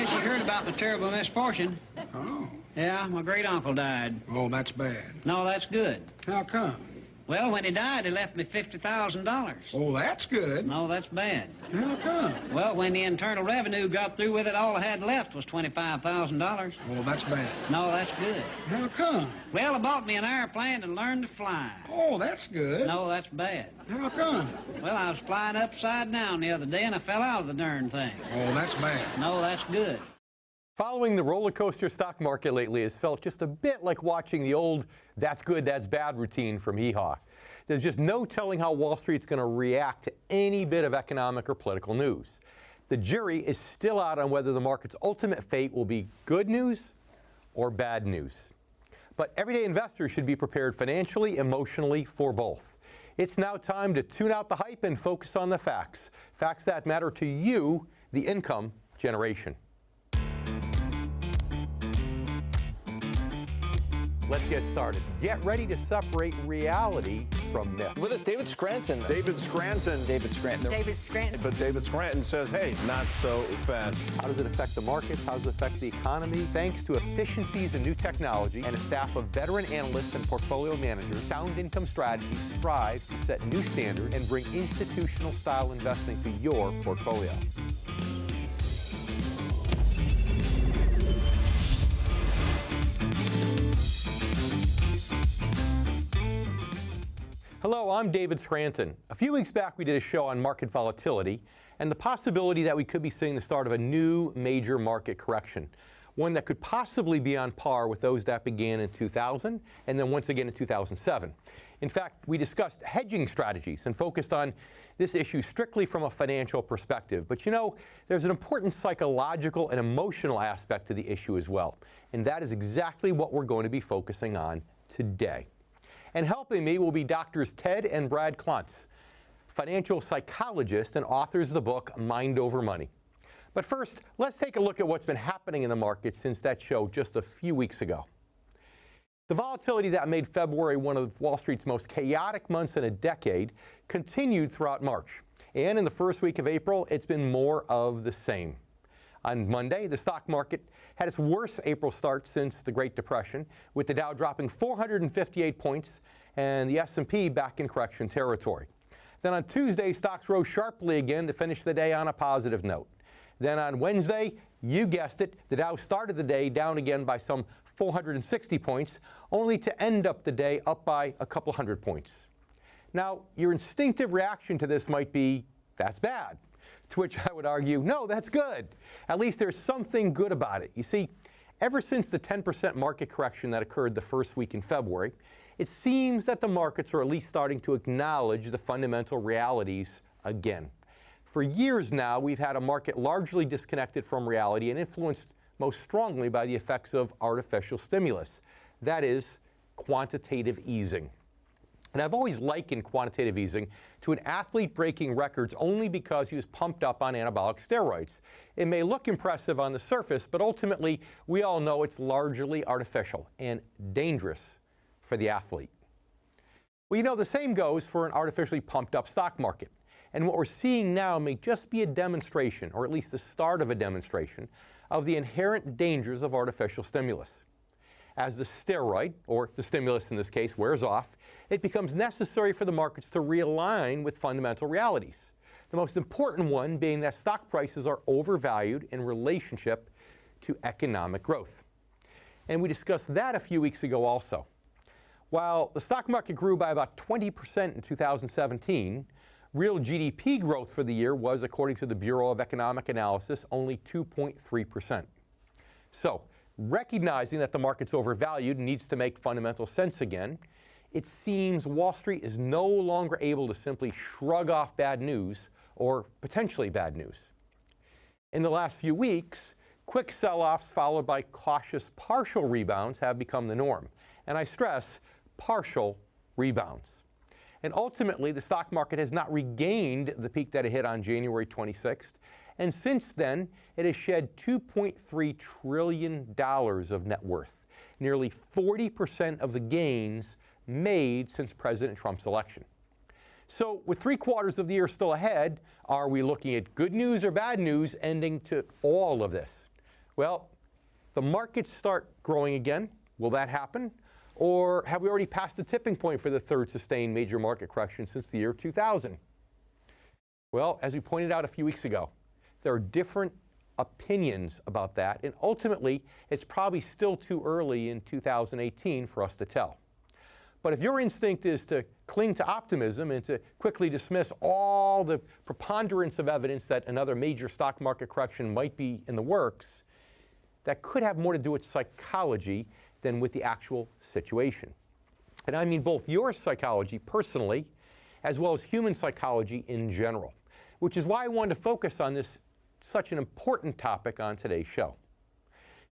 guess you heard about my terrible misfortune. Oh. Yeah, my great-uncle died. Oh, that's bad. No, that's good. How come? Well, when he died, he left me $50,000. Oh, that's good. No, that's bad. How come? Well, when the Internal Revenue got through with it, all I had left was $25,000. Oh, that's bad. No, that's good. How come? Well, I bought me an airplane and learned to fly. Oh, that's good. No, that's bad. How come? Well, I was flying upside down the other day and I fell out of the darn thing. Oh, that's bad. No, that's good. Following the roller coaster stock market lately has felt just a bit like watching the old that's good, that's bad routine from Hee Haw. There's just no telling how Wall Street's going to react to any bit of economic or political news. The jury is still out on whether the market's ultimate fate will be good news or bad news. But everyday investors should be prepared financially, emotionally for both. It's now time to tune out the hype and focus on the facts. Facts that matter to you, the income generation. Let's get started. Get ready to separate reality from myth. With us, David Scranton. David Scranton. David Scranton. David Scranton. But David Scranton says, hey, not so fast. How does it affect the markets? How does it affect the economy? Thanks to efficiencies in new technology and a staff of veteran analysts and portfolio managers, Sound Income Strategies strives to set new standards and bring institutional-style investing to your portfolio. Hello, I'm David Scranton. A few weeks back, we did a show on market volatility and the possibility that we could be seeing the start of a new major market correction, one that could possibly be on par with those that began in 2000 and then once again in 2007. In fact, we discussed hedging strategies and focused on this issue strictly from a financial perspective. But you know, there's an important psychological and emotional aspect to the issue as well. And that is exactly what we're going to be focusing on today. And helping me will be Drs. Ted and Brad Klontz, financial psychologists and authors of the book Mind Over Money. But first, let's take a look at what's been happening in the market since that show just a few weeks ago. The volatility that made February one of Wall Street's most chaotic months in a decade continued throughout March. And in the first week of April, it's been more of the same. On Monday, the stock market had its worst April start since the Great Depression, with the Dow dropping 458 points and the S&P back in correction territory. Then on Tuesday, stocks rose sharply again to finish the day on a positive note. Then on Wednesday, you guessed it, the Dow started the day down again by some 460 points, only to end up the day up by a couple hundred points. Now, your instinctive reaction to this might be, that's bad. To which I would argue, no, that's good. At least there's something good about it. You see, ever since the 10% market correction that occurred the first week in February, it seems that the markets are at least starting to acknowledge the fundamental realities again. For years now, we've had a market largely disconnected from reality and influenced most strongly by the effects of artificial stimulus. That is, quantitative easing. And I've always likened quantitative easing to an athlete breaking records only because he was pumped up on anabolic steroids. It may look impressive on the surface, but ultimately we all know it's largely artificial and dangerous for the athlete. Well, you know, the same goes for an artificially pumped up stock market. And what we're seeing now may just be a demonstration, or at least the start of a demonstration, of the inherent dangers of artificial stimulus. As the steroid, or the stimulus in this case, wears off, it becomes necessary for the markets to realign with fundamental realities. The most important one being that stock prices are overvalued in relationship to economic growth. And we discussed that a few weeks ago also. While the stock market grew by about 20% in 2017, real GDP growth for the year was, according to the Bureau of Economic Analysis, only 2.3%. So, recognizing that the market's overvalued and needs to make fundamental sense again, it seems Wall Street is no longer able to simply shrug off bad news or potentially bad news. In the last few weeks, quick sell-offs followed by cautious partial rebounds have become the norm. And I stress, partial rebounds. And ultimately, the stock market has not regained the peak that it hit on January 26th. And since then, it has shed $2.3 trillion of net worth, nearly 40% of the gains made since President Trump's election. So with 3/4 of the year still ahead, are we looking at good news or bad news ending to all of this? Well, the markets start growing again. Will that happen? Or have we already passed the tipping point for the third sustained major market correction since the year 2000? Well, as we pointed out a few weeks ago, there are different opinions about that, and ultimately, it's probably still too early in 2018 for us to tell. But if your instinct is to cling to optimism and to quickly dismiss all the preponderance of evidence that another major stock market correction might be in the works, that could have more to do with psychology than with the actual situation. And I mean both your psychology personally, as well as human psychology in general, which is why I wanted to focus on this such an important topic on today's show.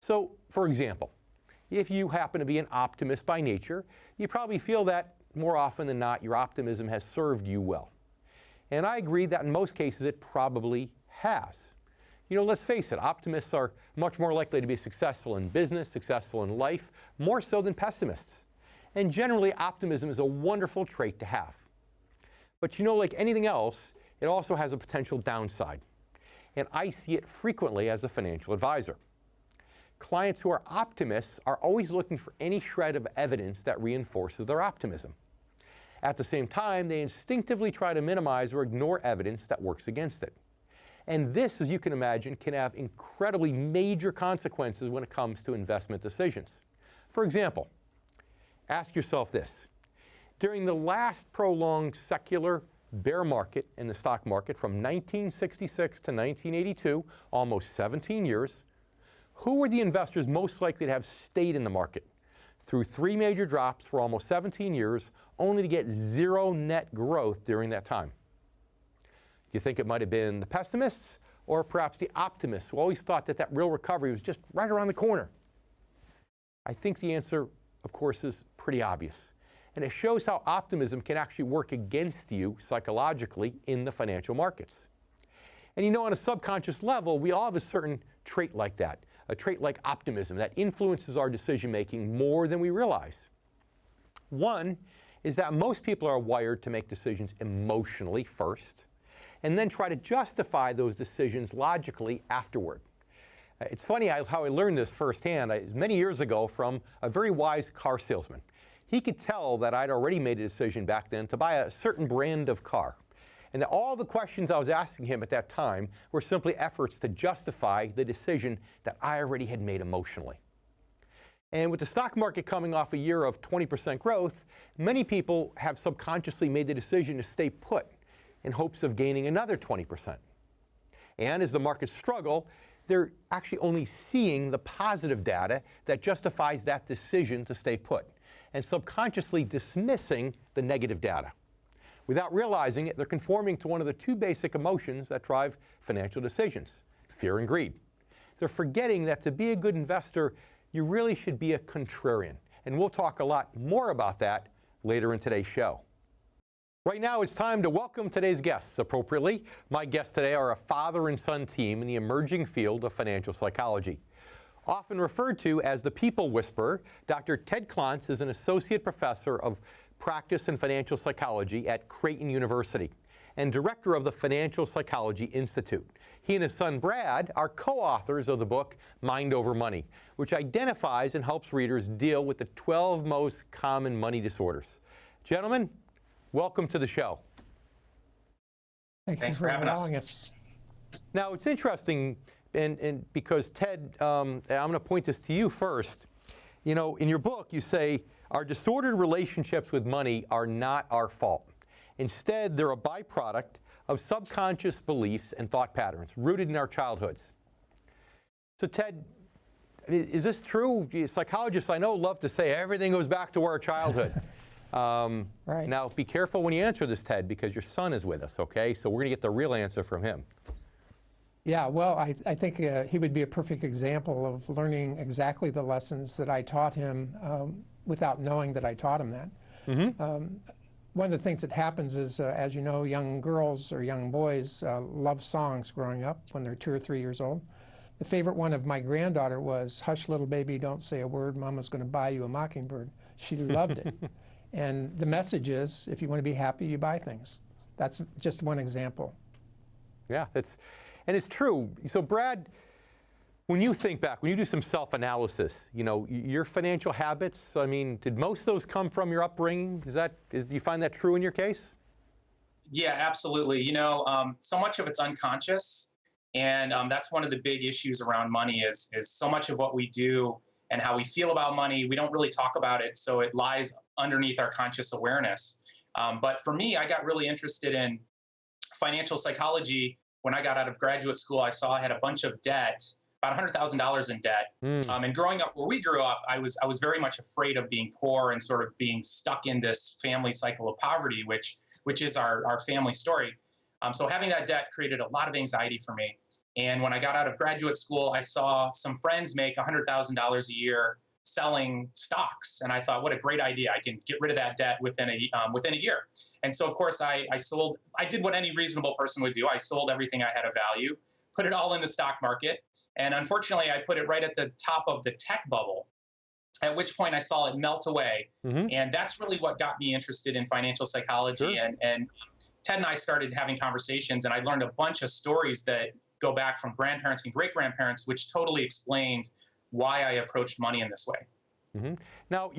So, for example, if you happen to be an optimist by nature, you probably feel that more often than not your optimism has served you well. And I agree that in most cases it probably has. You know, let's face it, optimists are much more likely to be successful in business, successful in life, more so than pessimists. And generally, optimism is a wonderful trait to have. But you know, like anything else, it also has a potential downside. And I see it frequently as a financial advisor. Clients who are optimists are always looking for any shred of evidence that reinforces their optimism. At the same time, they instinctively try to minimize or ignore evidence that works against it. And this, as you can imagine, can have incredibly major consequences when it comes to investment decisions. For example, ask yourself this. During the last prolonged secular bear market in the stock market from 1966 to 1982, almost 17 years, who were the investors most likely to have stayed in the market through 3 major drops for almost 17 years, only to get 0 net growth during that time? Do you think it might have been the pessimists or perhaps the optimists who always thought that that real recovery was just right around the corner? I think the answer, of course, is pretty obvious. And it shows how optimism can actually work against you psychologically in the financial markets. And you know, on a subconscious level, we all have a certain trait like that, a trait like optimism that influences our decision-making more than we realize. One is that most people are wired to make decisions emotionally first, and then try to justify those decisions logically afterward. It's funny how I learned this firsthand many years ago from a very wise car salesman. He could tell that I'd already made a decision back then to buy a certain brand of car, and that all the questions I was asking him at that time were simply efforts to justify the decision that I already had made emotionally. And with the stock market coming off a year of 20% growth, many people have subconsciously made the decision to stay put in hopes of gaining another 20%. And as the markets struggle, they're actually only seeing the positive data that justifies that decision to stay put, and subconsciously dismissing the negative data. Without realizing it, they're conforming to one of the 2 basic emotions that drive financial decisions, fear and greed. They're forgetting that to be a good investor, you really should be a contrarian. And we'll talk a lot more about that later in today's show. Right now, it's time to welcome today's guests appropriately. My guests today are a father and son team in the emerging field of financial psychology. Often referred to as the people whisperer, Dr. Ted Klontz is an associate professor of practice and financial psychology at Creighton University and director of the Financial Psychology Institute. He and his son Brad are co-authors of the book Mind Over Money, which identifies and helps readers deal with the 12 most common money disorders. Gentlemen, welcome to the show. Thanks for having us. Now, it's interesting, and because Ted, I'm going to point this to you first. You know, in your book, you say, our disordered relationships with money are not our fault. Instead, they're a byproduct of subconscious beliefs and thought patterns rooted in our childhoods. So, Ted, is this true? Psychologists I know love to say everything goes back to our childhood. Right. Now, be careful when you answer this, Ted, because your son is with us, okay? So we're going to get the real answer from him. Yeah, well, I think he would be a perfect example of learning exactly the lessons that I taught him without knowing that I taught him that. Mm-hmm. One of the things that happens is, as you know, young girls or young boys love songs growing up when they're 2 or 3 years old. The favorite one of my granddaughter was, "Hush, little baby, don't say a word. Mama's going to buy you a mockingbird." She loved it. And the message is, if you want to be happy, you buy things. That's just one example. Yeah, and it's true. So Brad, When you think back, when you do some self-analysis, you know, your financial habits, I mean, did most of those come from your upbringing? Do you find that true in your case? Yeah, absolutely. You know, so much of it's unconscious, and that's one of the big issues around money is so much of what we do and how we feel about money, we don't really talk about it, so it lies underneath our conscious awareness. But for me, I got really interested in financial psychology when I got out of graduate school. I saw I had a bunch of debt, about $100,000 in debt. And growing up where we grew up, I was very much afraid of being poor and sort of being stuck in this family cycle of poverty, which is our family story. So having that debt created a lot of anxiety for me. And when I got out of graduate school, I saw some friends make $100,000 a year selling stocks, and I thought, what a great idea! I can get rid of that debt within a year. And so, of course, I sold. I did what any reasonable person would do. I sold everything I had of value, put it all in the stock market, and unfortunately, I put it right at the top of the tech bubble. At which point, I saw it melt away, and that's really what got me interested in financial psychology. Sure. And Ted and I started having conversations, and I learned a bunch of stories that go back from grandparents and great-grandparents, which totally explained why I approached money in this way. Now,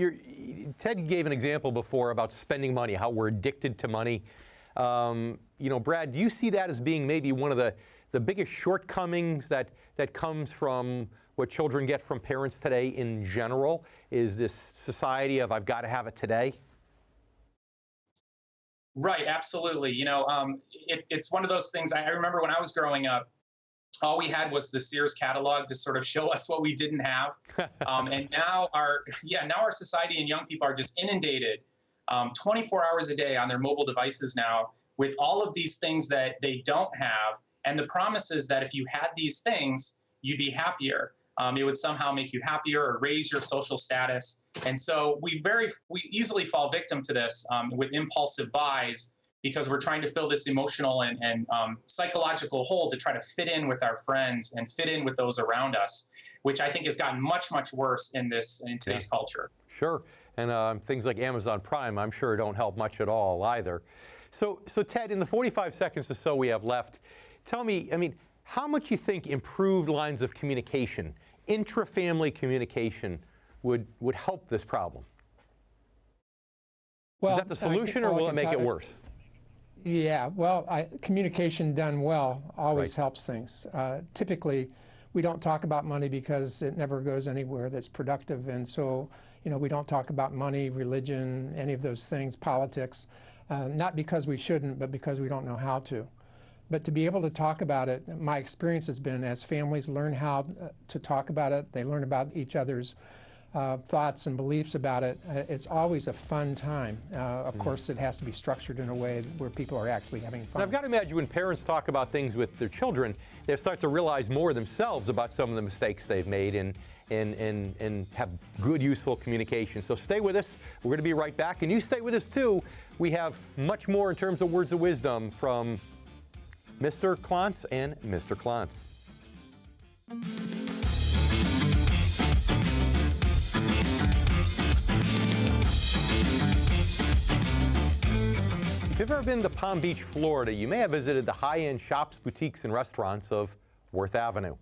Ted gave an example before about spending money, how we're addicted to money. You know, Brad, do you see that as being maybe one of the biggest shortcomings that comes from what children get from parents today in general? Is this society of I've got to have it today? Right, absolutely. You know, it's one of those things. I remember when I was growing up, all we had was the Sears catalog to sort of show us what we didn't have. And now our society and young people are just inundated 24 hours a day on their mobile devices now with all of these things that they don't have, and the promises that if you had these things, you'd be happier. It would somehow make you happier or raise your social status. And so we easily fall victim to this with impulsive buys, because we're trying to fill this emotional and psychological hole to try to fit in with our friends and fit in with those around us, which I think has gotten much, much worse in today's culture. Sure, and things like Amazon Prime, I'm sure, don't help much at all either. So Ted, in the 45 seconds or so we have left, tell me, I mean, how much you think improved lines of communication, intra-family communication, would help this problem? Well, is that the solution, or will it make it worse? Yeah, well, communication done well always helps things. Typically, we don't talk about money because it never goes anywhere that's productive, and so, you know, we don't talk about money, religion, any of those things, politics, not because we shouldn't, but because we don't know how to. But to be able to talk about it, my experience has been as families learn how to talk about it, they learn about each other's thoughts and beliefs about it, it's always a fun time. Of course, it has to be structured in a way where people are actually having fun. And I've got to imagine when parents talk about things with their children, they start to realize more themselves about some of the mistakes they've made and have good, useful communication. So stay with us. We're going to be right back. And you stay with us, too. We have much more in terms of words of wisdom from Mr. Klontz and Mr. Klontz. If you've ever been to Palm Beach, Florida, you may have visited the high-end shops, boutiques, and restaurants of Worth Avenue.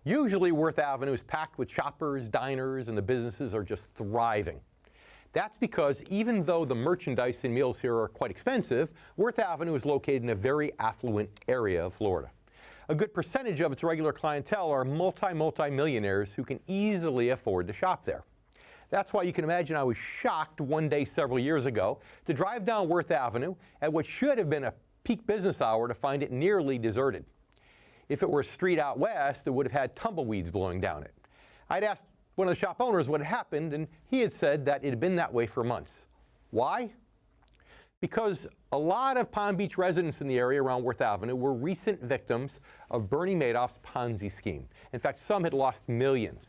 Usually, Worth Avenue is packed with shoppers, diners, and the businesses are just thriving. That's because even though the merchandise and meals here are quite expensive, Worth Avenue is located in a very affluent area of Florida. A good percentage of its regular clientele are multi-millionaires who can easily afford to shop there. That's why you can imagine I was shocked one day several years ago to drive down Worth Avenue at what should have been a peak business hour to find it nearly deserted. If it were a street out west, it would have had tumbleweeds blowing down it. I'd asked one of the shop owners what had happened, and he had said that it had been that way for months. Why? Because a lot of Palm Beach residents in the area around Worth Avenue were recent victims of Bernie Madoff's Ponzi scheme. In fact, some had lost millions.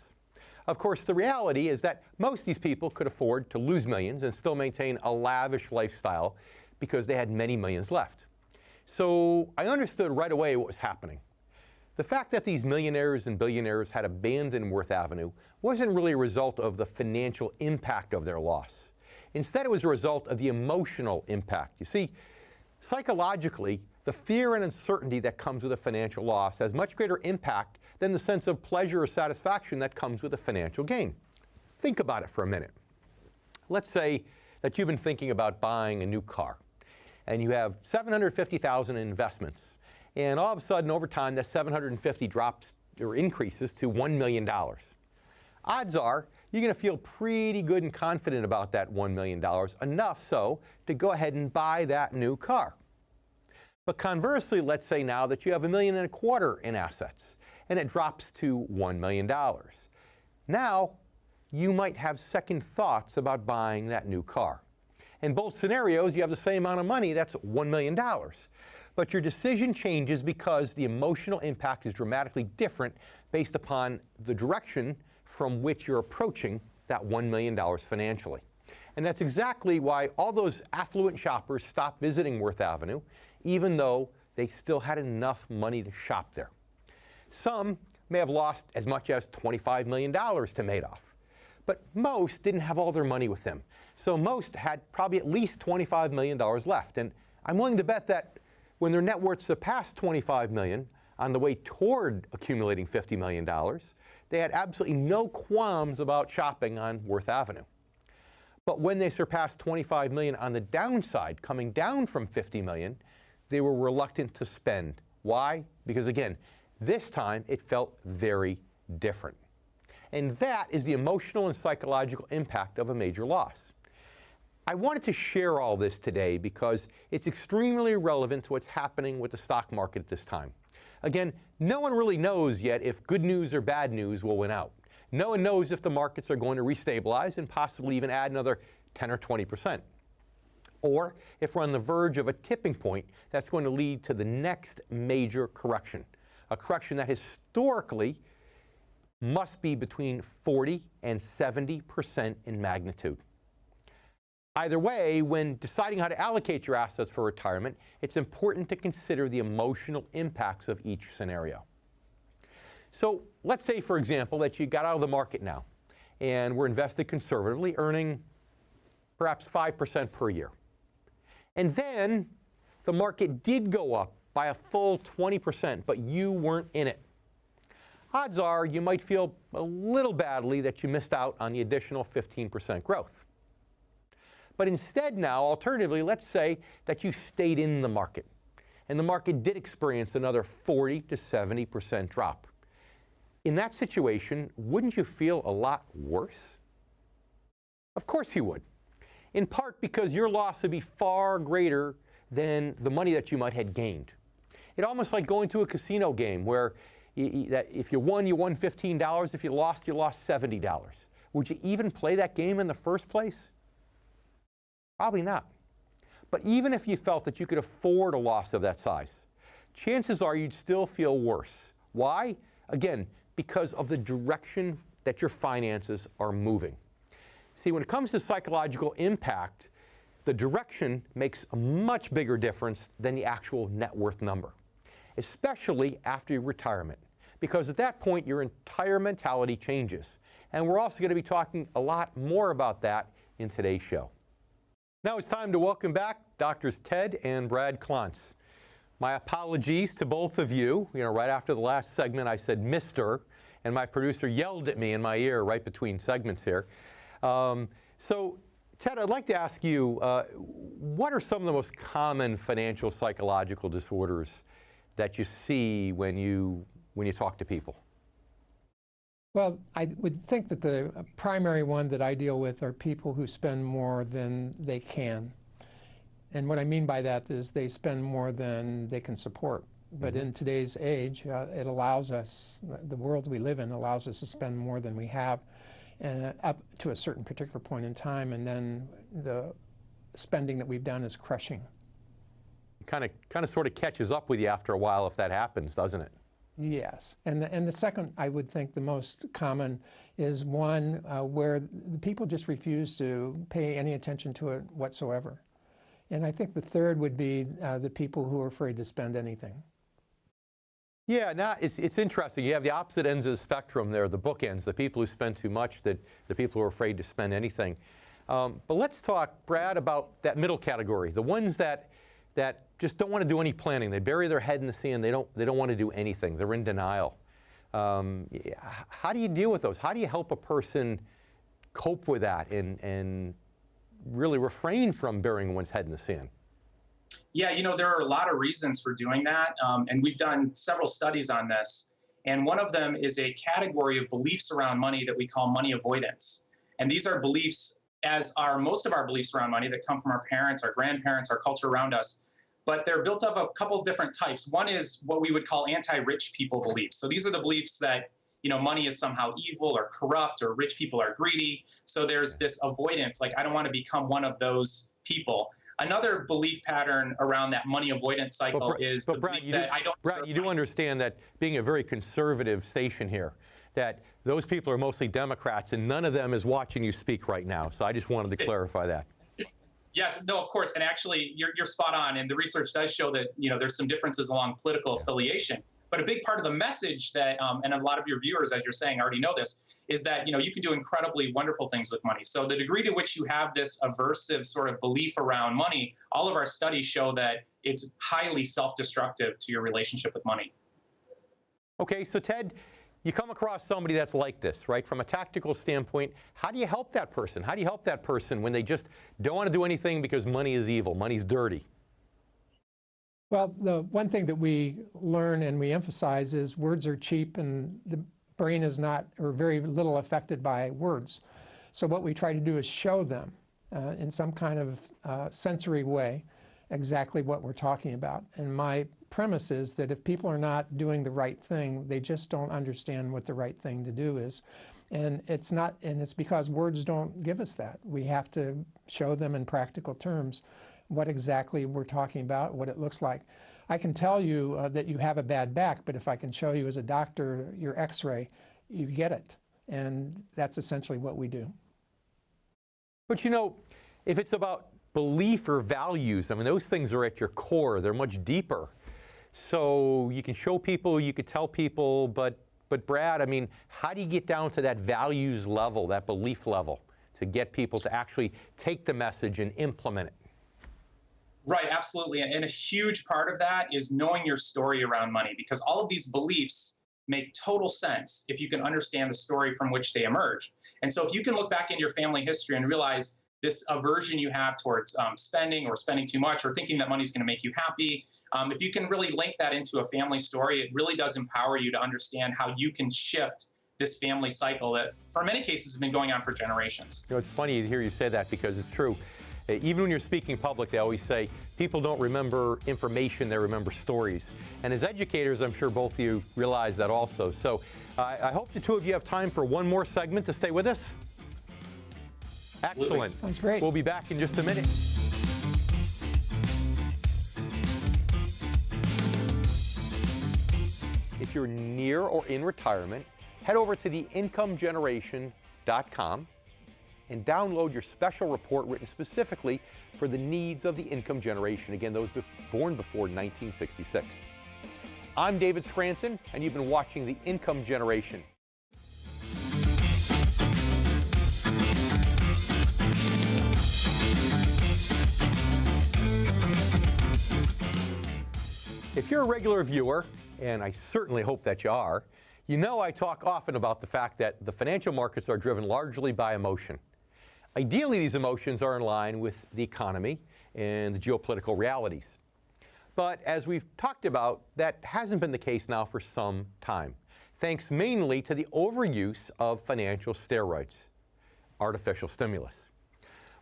Of course, the reality is that most of these people could afford to lose millions and still maintain a lavish lifestyle because they had many millions left. So I understood right away what was happening. The fact that these millionaires and billionaires had abandoned Worth Avenue wasn't really a result of the financial impact of their loss. Instead, it was a result of the emotional impact. You see, psychologically, the fear and uncertainty that comes with a financial loss has much greater impact than the sense of pleasure or satisfaction that comes with a financial gain. Think about it for a minute. Let's say that you've been thinking about buying a new car, and you have $750,000 in investments, and all of a sudden, over time, that $750,000 drops or increases to $1 million. Odds are you're going to feel pretty good and confident about that $1 million, enough so to go ahead and buy that new car. But conversely, let's say now that you have $1.25 million in assets, and it drops to $1 million. Now, you might have second thoughts about buying that new car. In both scenarios, you have the same amount of money, that's $1 million. But your decision changes because the emotional impact is dramatically different based upon the direction from which you're approaching that $1 million financially. And that's exactly why all those affluent shoppers stopped visiting Worth Avenue, even though they still had enough money to shop there. Some may have lost as much as $25 million to Madoff, but most didn't have all their money with them. So most had probably at least $25 million left. And I'm willing to bet that when their net worth surpassed $25 million on the way toward accumulating $50 million, they had absolutely no qualms about shopping on Worth Avenue. But when they surpassed $25 million on the downside, coming down from $50 million, they were reluctant to spend. Why? Because again, this time it felt very different. And that is the emotional and psychological impact of a major loss. I wanted to share all this today because it's extremely relevant to what's happening with the stock market at this time. Again, no one really knows yet if good news or bad news will win out. No one knows if the markets are going to restabilize and possibly even add another 10 or 20%. Or if we're on the verge of a tipping point that's going to lead to the next major correction, a correction that historically must be between 40 and 70% in magnitude. Either way, when deciding how to allocate your assets for retirement, it's important to consider the emotional impacts of each scenario. So let's say, for example, that you got out of the market now and were invested conservatively, earning perhaps 5% per year. And then the market did go up by a full 20%, but you weren't in it. Odds are you might feel a little badly that you missed out on the additional 15% growth. But instead now, alternatively, let's say that you stayed in the market, and the market did experience another 40 to 70% drop. In that situation, wouldn't you feel a lot worse? Of course you would, in part because your loss would be far greater than the money that you might have gained. It's almost like going to a casino game where if you won $15. If you lost $70. Would you even play that game in the first place? Probably not. But even if you felt that you could afford a loss of that size, chances are you'd still feel worse. Why? Again, because of the direction that your finances are moving. See, when it comes to psychological impact, the direction makes a much bigger difference than the actual net worth number, especially after your retirement, because at that point your entire mentality changes. And we're also going to be talking a lot more about that in today's show. Now it's time to welcome back Drs. Ted and Brad Klontz. My apologies to both of you. Right after the last segment I said Mr., and my producer yelled at me in my ear right between segments here. So Ted, I'd like to ask you, what are some of the most common financial psychological disorders that you see when you talk to people? Well, I would think that the primary one that I deal with are people who spend more than they can. And what I mean by that is they spend more than they can support. But in today's age, it allows us, the world we live in allows us to spend more than we have up to a certain particular point in time, and then the spending that we've done is crushing. Kind of sort of catches up with you after a while if that happens, doesn't it? Yes. And the second, I would think the most common is one where the people just refuse to pay any attention to it whatsoever. And I think the third would be the people who are afraid to spend anything. Yeah, now it's interesting. You have the opposite ends of the spectrum there, the bookends, the people who spend too much, the people who are afraid to spend anything. But let's talk, Brad, about that middle category, the ones that just don't want to do any planning. They bury their head in the sand. They don't want to do anything. They're in denial. How do you deal with those? How do you help a person cope with that and really refrain from burying one's head in the sand? Yeah, there are a lot of reasons for doing that, and we've done several studies on this. And one of them is a category of beliefs around money that we call money avoidance. And these are beliefs, as are most of our beliefs around money, that come from our parents, our grandparents, our culture around us. But they're built of a couple of different types. One is what we would call anti-rich people beliefs. So these are the beliefs that money is somehow evil or corrupt, or rich people are greedy. So there's this avoidance, like I don't want to become one of those people. Another belief pattern around that money avoidance cycle is the belief that I don't. Brad, you do understand that, being a very conservative station here, that those people are mostly Democrats, and none of them is watching you speak right now. So I just wanted to clarify that. Yes, no, of course, and actually, you're spot on, and the research does show that there's some differences along political affiliation. But a big part of the message that, and a lot of your viewers, as you're saying, already know this, is that you can do incredibly wonderful things with money. So the degree to which you have this aversive sort of belief around money, all of our studies show that it's highly self-destructive to your relationship with money. Okay, so Ted, you come across somebody that's like this, right? From a tactical standpoint, how do you help that person? How do you help that person when they just don't want to do anything because money is evil, money's dirty? Well, the one thing that we learn and we emphasize is words are cheap, and the brain is not, or very little, affected by words. So what we try to do is show them in some kind of sensory way exactly what we're talking about. And my premise is that if people are not doing the right thing, they just don't understand what the right thing to do is. And it's not, and it's because words don't give us that. We have to show them in practical terms what exactly we're talking about, what it looks like. I can tell you that you have a bad back, but if I can show you as a doctor your x-ray, you get it. And that's essentially what we do. But if it's about belief or values, I mean, those things are at your core. They're much deeper. So you can show people, you could tell people, but Brad, I mean, how do you get down to that values level, that belief level, to get people to actually take the message and implement it? Right, absolutely. And a huge part of that is knowing your story around money, because all of these beliefs make total sense if you can understand the story from which they emerged. And so if you can look back into your family history and realize this aversion you have towards spending, or spending too much, or thinking that money's going to make you happy, if you can really link that into a family story, it really does empower you to understand how you can shift this family cycle that, for many cases, has been going on for generations. It's funny to hear you say that, because it's true. Even when you're speaking in public, they always say people don't remember information, they remember stories. And as educators, I'm sure both of you realize that also. So I hope the two of you have time for one more segment to stay with us. Absolutely. Excellent. Sounds great. We'll be back in just a minute. If you're near or in retirement, head over to theincomegeneration.com and download your special report written specifically for the needs of the income generation. Again, those born before 1966. I'm David Scranton, and you've been watching The Income Generation. If you're a regular viewer, and I certainly hope that you are, you know I talk often about the fact that the financial markets are driven largely by emotion. Ideally, these emotions are in line with the economy and the geopolitical realities. But as we've talked about, that hasn't been the case now for some time, thanks mainly to the overuse of financial steroids, artificial stimulus.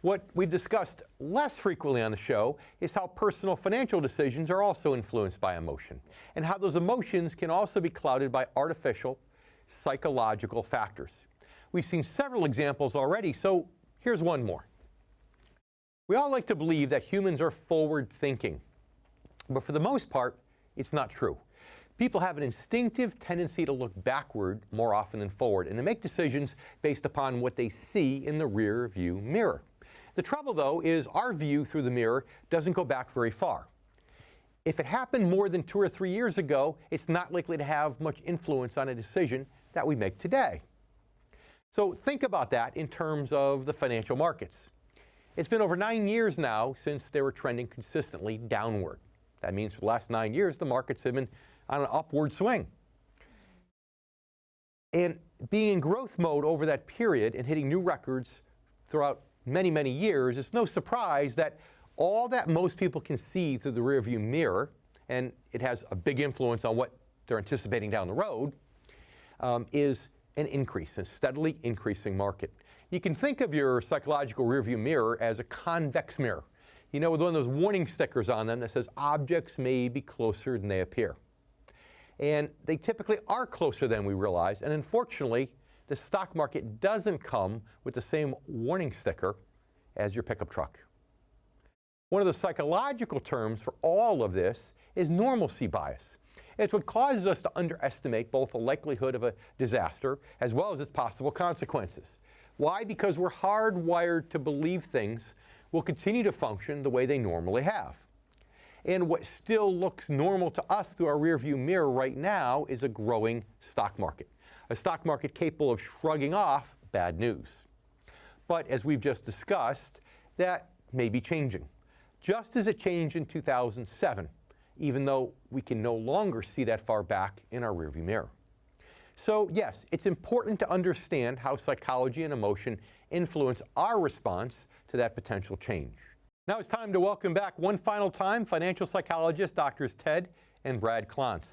What we've discussed less frequently on the show is how personal financial decisions are also influenced by emotion, and how those emotions can also be clouded by artificial psychological factors. We've seen several examples already, so here's one more. We all like to believe that humans are forward-thinking, but for the most part, it's not true. People have an instinctive tendency to look backward more often than forward, and to make decisions based upon what they see in the rear view mirror. The trouble, though, is our view through the mirror doesn't go back very far. If it happened more than 2 or 3 years ago, it's not likely to have much influence on a decision that we make today. So think about that in terms of the financial markets. It's been over 9 years now since they were trending consistently downward. That means for the last 9 years, the markets have been on an upward swing. And being in growth mode over that period and hitting new records throughout many, many years, it's no surprise that all that most people can see through the rearview mirror, and it has a big influence on what they're anticipating down the road, is an increase, a steadily increasing market. You can think of your psychological rearview mirror as a convex mirror. You know, with one of those warning stickers on them that says objects may be closer than they appear. And they typically are closer than we realize, and unfortunately, the stock market doesn't come with the same warning sticker as your pickup truck. One of the psychological terms for all of this is normalcy bias. It's what causes us to underestimate both the likelihood of a disaster as well as its possible consequences. Why? Because we're hardwired to believe things will continue to function the way they normally have. And what still looks normal to us through our rearview mirror right now is a growing stock market. A stock market capable of shrugging off bad news. But as we've just discussed, that may be changing. Just as it changed in 2007, even though we can no longer see that far back in our rearview mirror. So yes, it's important to understand how psychology and emotion influence our response to that potential change. Now it's time to welcome back one final time financial psychologists Drs. Ted and Brad Klontz.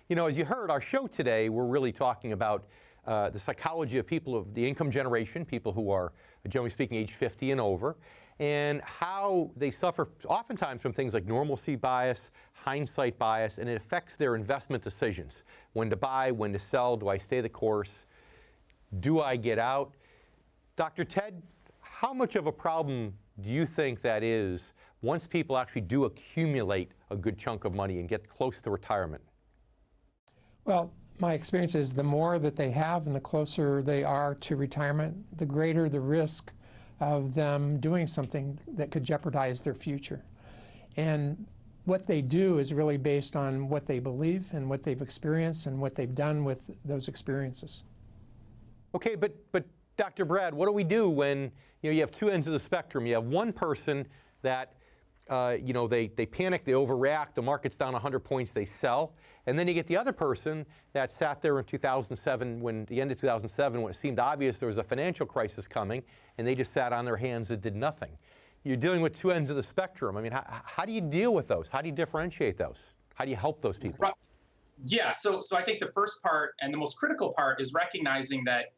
You know, as you heard, our show today, we're really talking about the psychology of people of the income generation, people who are, generally speaking, age 50 and over, and how they suffer oftentimes from things like normalcy bias, hindsight bias, and it affects their investment decisions. When to buy, when to sell, do I stay the course, do I get out? Dr. Ted, how much of a problem do you think that is once people actually do accumulate a good chunk of money and get close to retirement? Well, my experience is the more that they have and the closer they are to retirement, the greater the risk of them doing something that could jeopardize their future. And what they do is really based on what they believe and what they've experienced and what they've done with those experiences. Okay, but Dr. Brad, what do we do when you have two ends of the spectrum? You have one person that they panic, they overreact, the market's down 100 points, they sell. And then you get the other person that sat there in 2007, the end of 2007, when it seemed obvious there was a financial crisis coming, and they just sat on their hands and did nothing. You're dealing with two ends of the spectrum. I mean, how do you deal with those? How do you differentiate those? How do you help those people? Right. Yeah, so I think the first part and the most critical part is recognizing that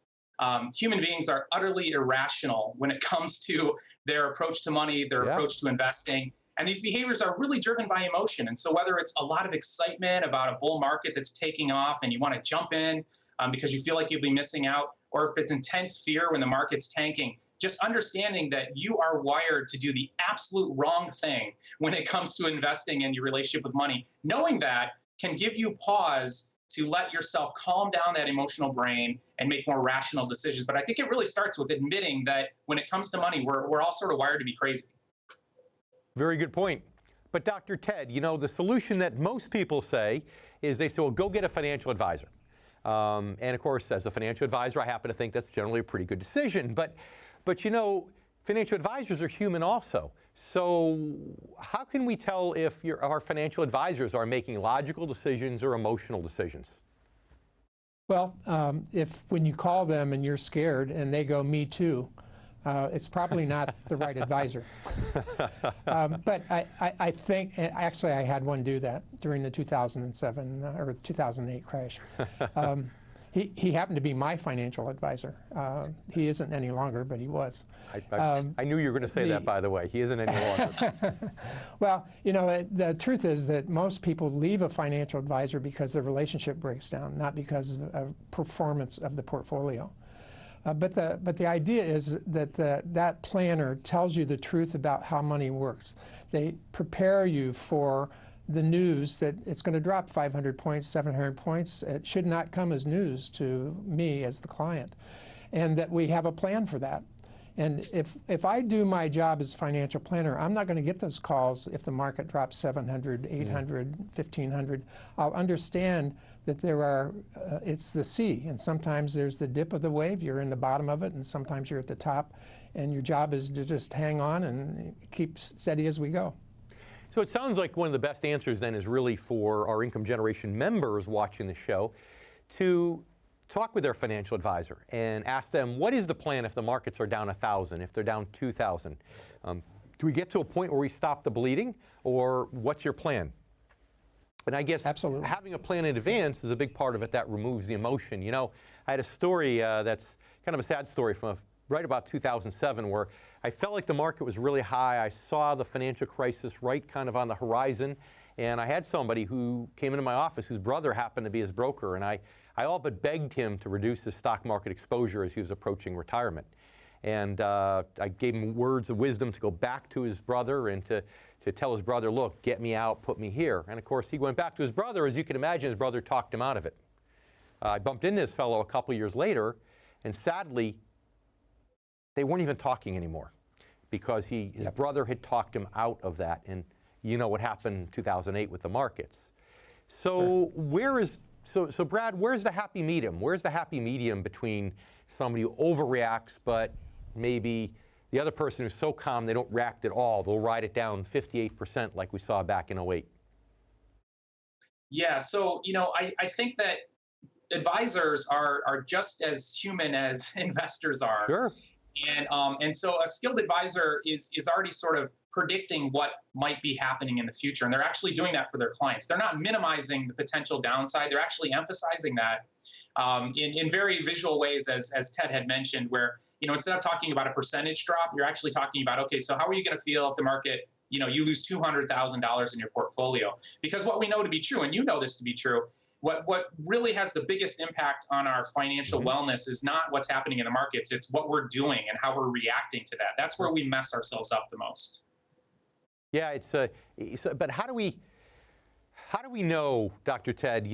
human beings are utterly irrational when it comes to their approach to money, their approach to investing. And these behaviors are really driven by emotion. And so whether it's a lot of excitement about a bull market that's taking off and you want to jump in because you feel like you'll be missing out, or if it's intense fear when the market's tanking, just understanding that you are wired to do the absolute wrong thing when it comes to investing in your relationship with money. Knowing that can give you pause to let yourself calm down that emotional brain and make more rational decisions. But I think it really starts with admitting that when it comes to money, we're all sort of wired to be crazy. Very good point. But Dr. Ted, the solution that most people say is they say, well, go get a financial advisor. And of course, as a financial advisor, I happen to think that's generally a pretty good decision. But financial advisors are human also. So how can we tell if our financial advisors are making logical decisions or emotional decisions? Well, when you call them and you're scared and they go, me too, it's probably not the right advisor. But I think, actually I had one do that during the 2007 or 2008 crash. He happened to be my financial advisor. He isn't any longer, but he was. I knew you were going to say that, by the way. He isn't any longer. Well, the truth is that most people leave a financial advisor because the relationship breaks down, not because of performance of the portfolio. But the idea is that that planner tells you the truth about how money works. They prepare you for the news that it's going to drop 500 points, 700 points. It should not come as news to me as the client, and that we have a plan for that. And if I do my job as a financial planner, I'm not going to get those calls if the market drops 700, 800, 1,500. I'll understand that it's the sea, and sometimes there's the dip of the wave, you're in the bottom of it, and sometimes you're at the top, and your job is to just hang on and keep steady as we go. So it sounds like one of the best answers then is really for our income generation members watching the show to talk with their financial advisor and ask them, what is the plan if the markets are down 1,000, if they're down 2,000? Do we get to a point where we stop the bleeding, or what's your plan? And I guess Absolutely. having a plan in advance is a big part of it that removes the emotion. You know, I had a story that's kind of a sad story from right about 2007 where I felt like the market was really high. I saw the financial crisis right kind of on the horizon, and I had somebody who came into my office whose brother happened to be his broker, and I all but begged him to reduce his stock market exposure as he was approaching retirement. And I gave him words of wisdom to go back to his brother and to tell his brother, look, get me out, put me here. And of course, he went back to his brother. As you can imagine, his brother talked him out of it. I bumped into this fellow a couple years later, and sadly, they weren't even talking anymore because his brother had talked him out of that. And you know what happened in 2008 with the markets. So So Brad, where's the happy medium? Where's the happy medium between somebody who overreacts, but maybe the other person who's so calm they don't react at all? They'll ride it down 58% like we saw back in 2008. Yeah, so I think that advisors are just as human as investors are. Sure. And so a skilled advisor is already sort of predicting what might be happening in the future. And they're actually doing that for their clients. They're not minimizing the potential downside. They're actually emphasizing that in very visual ways, as Ted had mentioned, where, instead of talking about a percentage drop, you're actually talking about, okay, so how are you going to feel if the market, you lose $200,000 in your portfolio? Because what we know to be true, and you know this to be true, what really has the biggest impact on our financial wellness is not what's happening in the markets. It's what we're doing and how we're reacting to that. That's where we mess ourselves up the most. Yeah, but how do we know, Dr. Ted,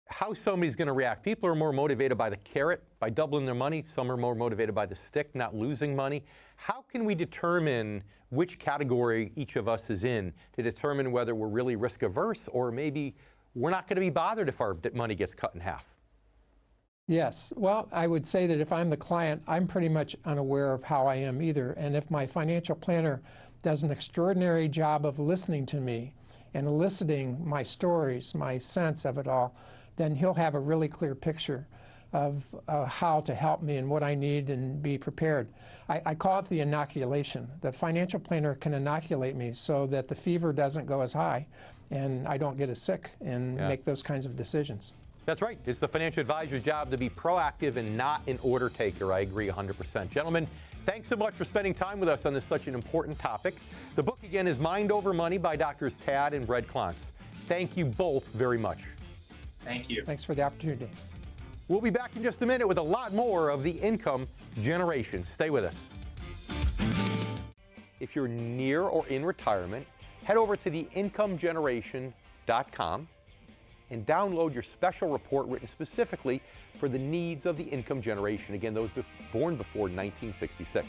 how somebody's going to react? People are more motivated by the carrot, by doubling their money. Some are more motivated by the stick, not losing money. How can we determine which category each of us is in to determine whether we're really risk averse or maybe we're not going to be bothered if our money gets cut in half? Yes. Well, I would say that if I'm the client, I'm pretty much unaware of how I am either. And if my financial planner does an extraordinary job of listening to me and eliciting my stories, my sense of it all, then he'll have a really clear picture of how to help me and what I need and be prepared. I call it the inoculation. The financial planner can inoculate me so that the fever doesn't go as high and I don't get as sick and make those kinds of decisions. That's right. It's the financial advisor's job to be proactive and not an order taker. I agree 100%. Gentlemen, thanks so much for spending time with us on this such an important topic. The book, again, is Mind Over Money by Drs. Tad and Brad Klontz. Thank you both very much. Thank you. Thanks for the opportunity. We'll be back in just a minute with a lot more of the income generation. Stay with us. If you're near or in retirement, head over to theincomegeneration.com and download your special report written specifically for the needs of the income generation. Again, those born before 1966.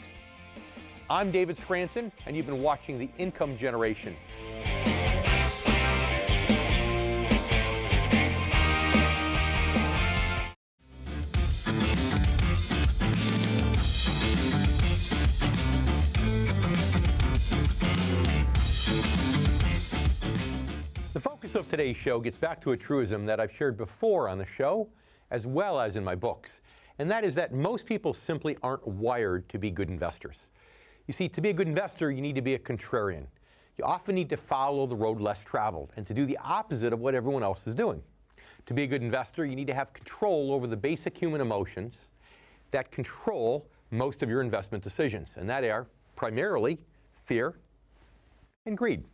I'm David Scranton, and you've been watching The Income Generation. The focus of today's show gets back to a truism that I've shared before on the show, as well as in my books, and that is that most people simply aren't wired to be good investors. You see, to be a good investor, you need to be a contrarian. You often need to follow the road less traveled and to do the opposite of what everyone else is doing. To be a good investor, you need to have control over the basic human emotions that control most of your investment decisions, and that are primarily fear and greed.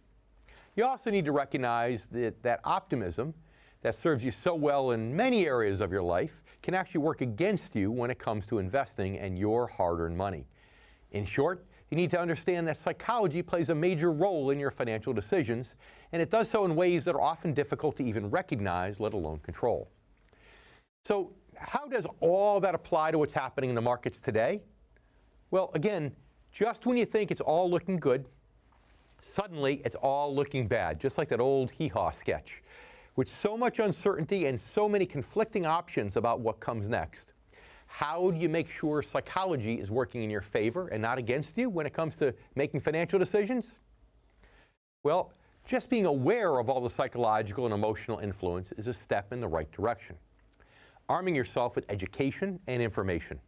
You also need to recognize that optimism that serves you so well in many areas of your life can actually work against you when it comes to investing and your hard-earned money. In short, you need to understand that psychology plays a major role in your financial decisions, and it does so in ways that are often difficult to even recognize, let alone control. So how does all that apply to what's happening in the markets today? Well, again, just when you think it's all looking good, suddenly it's all looking bad, just like that old hee-haw sketch. With so much uncertainty and so many conflicting options about what comes next, how do you make sure psychology is working in your favor and not against you when it comes to making financial decisions? Well, just being aware of all the psychological and emotional influence is a step in the right direction. arming yourself with education and information.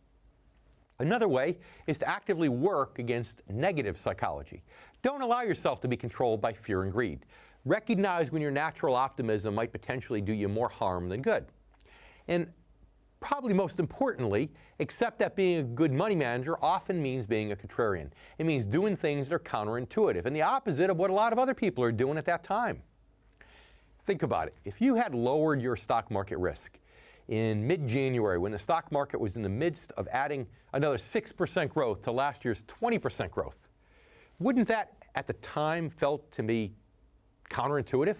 Another way is to actively work against negative psychology. Don't allow yourself to be controlled by fear and greed. Recognize when your natural optimism might potentially do you more harm than good. And probably most importantly, accept that being a good money manager often means being a contrarian. It means doing things that are counterintuitive and the opposite of what a lot of other people are doing at that time. Think about it. If you had lowered your stock market risk in mid-January when the stock market was in the midst of adding another 6% growth to last year's 20% growth, wouldn't that at the time felt to be counterintuitive?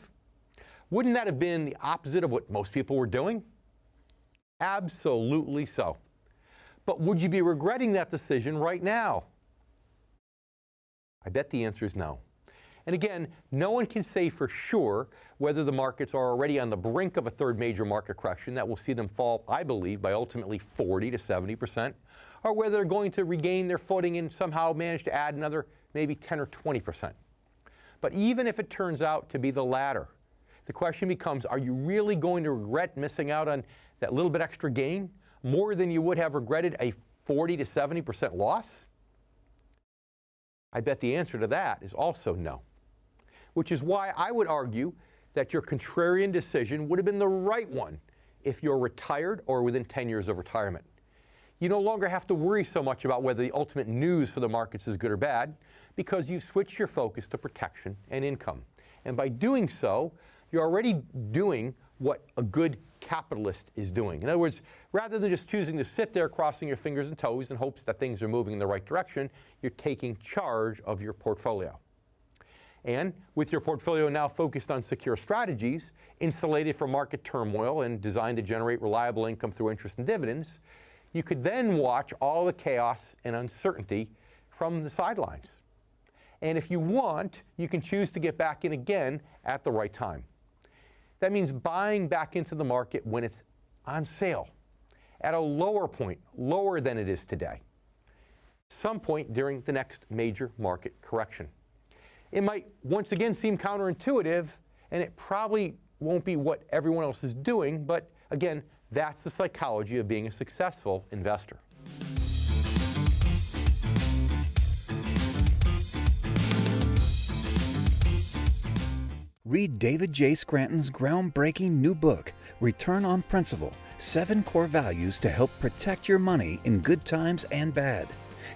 Wouldn't that have been the opposite of what most people were doing? Absolutely so. But would you be regretting that decision right now? I bet the answer is no. And again, no one can say for sure whether the markets are already on the brink of a third major market correction that will see them fall, I believe, by ultimately 40 to 70%, or whether they're going to regain their footing and somehow manage to add another maybe 10 or 20%. But even if it turns out to be the latter, the question becomes, are you really going to regret missing out on that little bit extra gain more than you would have regretted a 40 to 70% loss? I bet the answer to that is also no. Which is why I would argue that your contrarian decision would have been the right one if you're retired or within 10 years of retirement. You no longer have to worry so much about whether the ultimate news for the markets is good or bad because you've switched your focus to protection and income. And by doing so, you're already doing what a good capitalist is doing. In other words, rather than just choosing to sit there crossing your fingers and toes in hopes that things are moving in the right direction, you're taking charge of your portfolio. And with your portfolio now focused on secure strategies, insulated from market turmoil and designed to generate reliable income through interest and dividends, you could then watch all the chaos and uncertainty from the sidelines. And if you want, you can choose to get back in again at the right time. That means buying back into the market when it's on sale, at a lower point, lower than it is today, some point during the next major market correction. It might once again seem counterintuitive, and it probably won't be what everyone else is doing, but again, that's the psychology of being a successful investor. Read David J. Scranton's groundbreaking new book, Return on Principle: 7 Core Values to Help Protect Your Money in Good Times and Bad.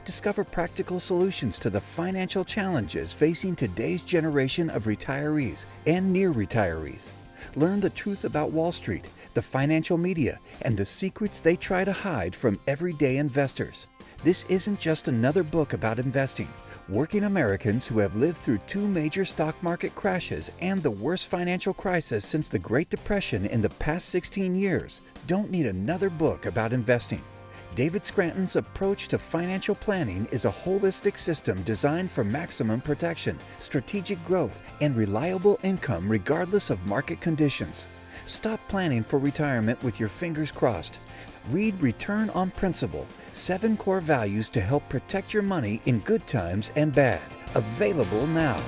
Discover practical solutions to the financial challenges facing today's generation of retirees and near retirees. Learn the truth about Wall Street, the financial media, and the secrets they try to hide from everyday investors. This isn't just another book about investing. Working Americans who have lived through 2 major stock market crashes and the worst financial crisis since the Great Depression in the past 16 years don't need another book about investing. David Scranton's approach to financial planning is a holistic system designed for maximum protection, strategic growth, and reliable income regardless of market conditions. Stop planning for retirement with your fingers crossed. Read Return on Principle: 7 Core Values to Help Protect Your Money in Good Times and Bad. Available now.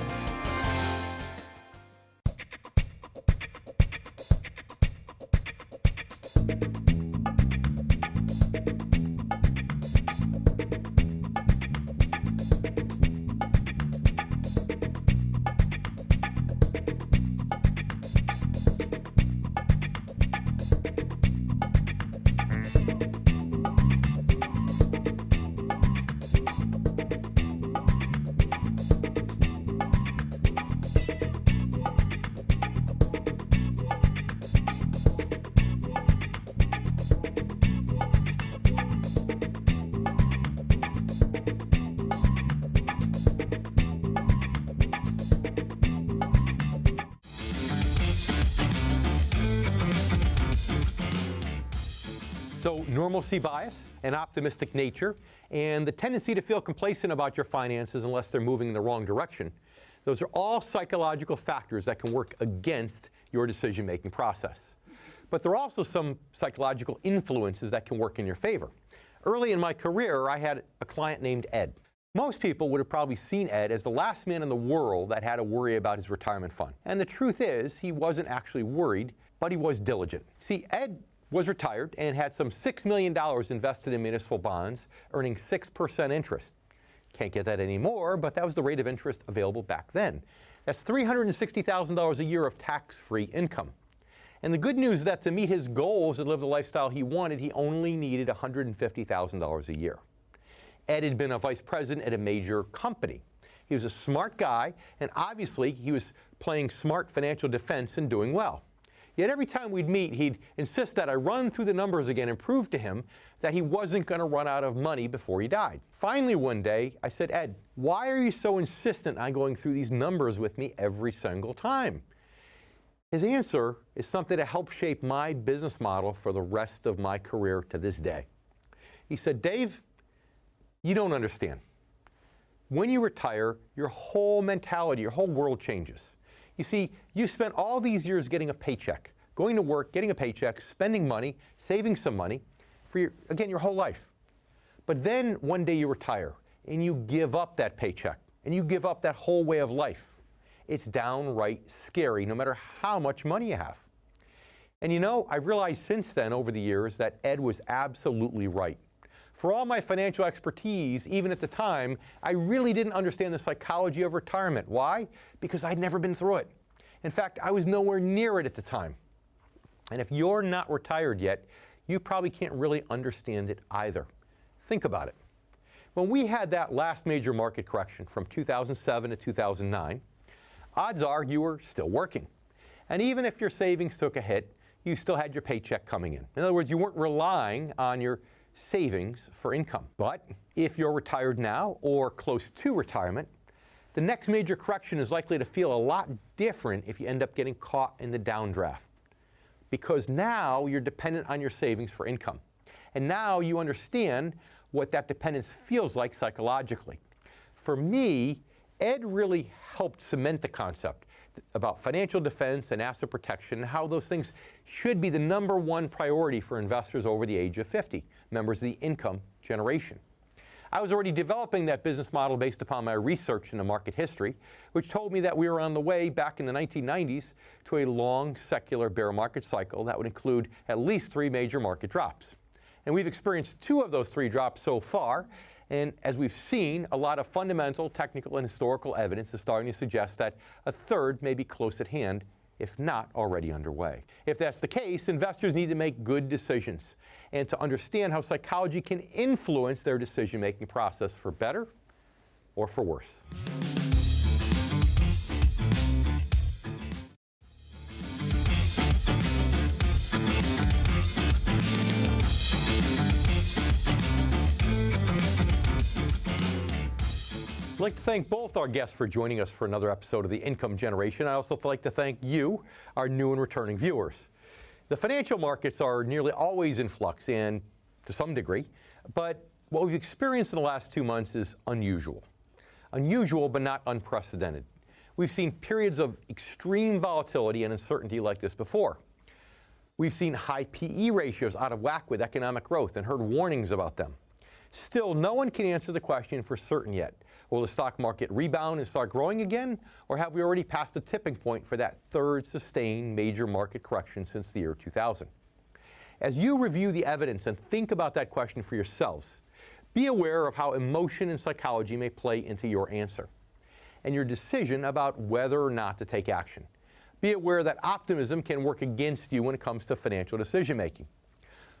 So normalcy bias, an optimistic nature, and the tendency to feel complacent about your finances unless they're moving in the wrong direction, those are all psychological factors that can work against your decision-making process. But there are also some psychological influences that can work in your favor. Early in my career, I had a client named Ed. Most people would have probably seen Ed as the last man in the world that had to worry about his retirement fund. And the truth is, he wasn't actually worried, but he was diligent. See, Ed was retired and had some $6 million invested in municipal bonds, earning 6% interest. Can't get that anymore, but that was the rate of interest available back then. That's $360,000 a year of tax-free income. And the good news is that to meet his goals and live the lifestyle he wanted, he only needed $150,000 a year. Ed had been a vice president at a major company. He was a smart guy, and obviously he was playing smart financial defense and doing well. Yet every time we'd meet, he'd insist that I run through the numbers again and prove to him that he wasn't going to run out of money before he died. Finally, one day, I said, Ed, why are you so insistent on going through these numbers with me every single time? His answer is something that helped shape my business model for the rest of my career to this day. He said, Dave, you don't understand. When you retire, your whole mentality, your whole world changes. You see, you spent all these years getting a paycheck, going to work, getting a paycheck, spending money, saving some money for, your whole life. But then one day you retire and you give up that paycheck and you give up that whole way of life. It's downright scary, no matter how much money you have. And you know, I've realized since then, over the years, that Ed was absolutely right. For all my financial expertise, even at the time, I really didn't understand the psychology of retirement. Why? Because I'd never been through it. In fact, I was nowhere near it at the time. And if you're not retired yet, you probably can't really understand it either. Think about it. When we had that last major market correction from 2007 to 2009, odds are you were still working. And even if your savings took a hit, you still had your paycheck coming in. In other words, you weren't relying on your savings for income. But if you're retired now or close to retirement, the next major correction is likely to feel a lot different if you end up getting caught in the downdraft. Because now you're dependent on your savings for income. And now you understand what that dependence feels like psychologically. For me, Ed really helped cement the concept about financial defense and asset protection and how those things should be the #1 priority for investors over the age of 50, members of the income generation. I was already developing that business model based upon my research into market history, which told me that we were on the way back in the 1990s to a long secular bear market cycle that would include at least 3 major market drops. And we've experienced 2 of those 3 drops so far. And as we've seen, a lot of fundamental, technical, and historical evidence is starting to suggest that a 3rd may be close at hand, if not already underway. If that's the case, investors need to make good decisions and to understand how psychology can influence their decision-making process for better or for worse. I'd like to thank both our guests for joining us for another episode of The Income Generation. I also like to thank you, our new and returning viewers. The financial markets are nearly always in flux, and to some degree, but what we've experienced in the last 2 months is unusual. Unusual, but not unprecedented. We've seen periods of extreme volatility and uncertainty like this before. We've seen high PE ratios out of whack with economic growth and heard warnings about them. Still, no one can answer the question for certain yet. Will the stock market rebound and start growing again? Or have we already passed the tipping point for that 3rd sustained major market correction since the year 2000? As you review the evidence and think about that question for yourselves, be aware of how emotion and psychology may play into your answer and your decision about whether or not to take action. Be aware that optimism can work against you when it comes to financial decision making.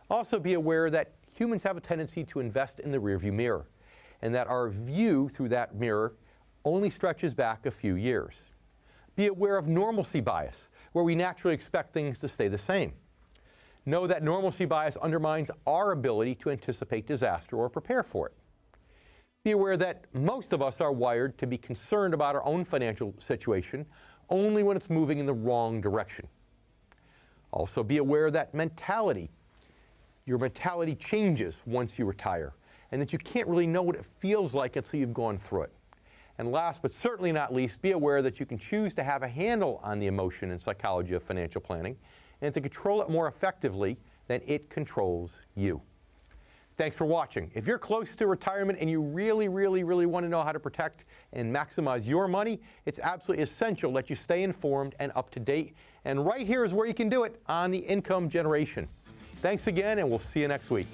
Also be aware that humans have a tendency to invest in the rearview mirror, and that our view through that mirror only stretches back a few years. Be aware of normalcy bias, where we naturally expect things to stay the same. Know that normalcy bias undermines our ability to anticipate disaster or prepare for it. Be aware that most of us are wired to be concerned about our own financial situation only when it's moving in the wrong direction. Also be aware that your mentality changes once you retire, and that you can't really know what it feels like until you've gone through it. And last but certainly not least, be aware that you can choose to have a handle on the emotion and psychology of financial planning and to control it more effectively than it controls you. Thanks for watching. If you're close to retirement and you really want to know how to protect and maximize your money, it's absolutely essential that you stay informed and up to date. And right here is where you can do it on The Income Generation. Thanks again, and we'll see you next week.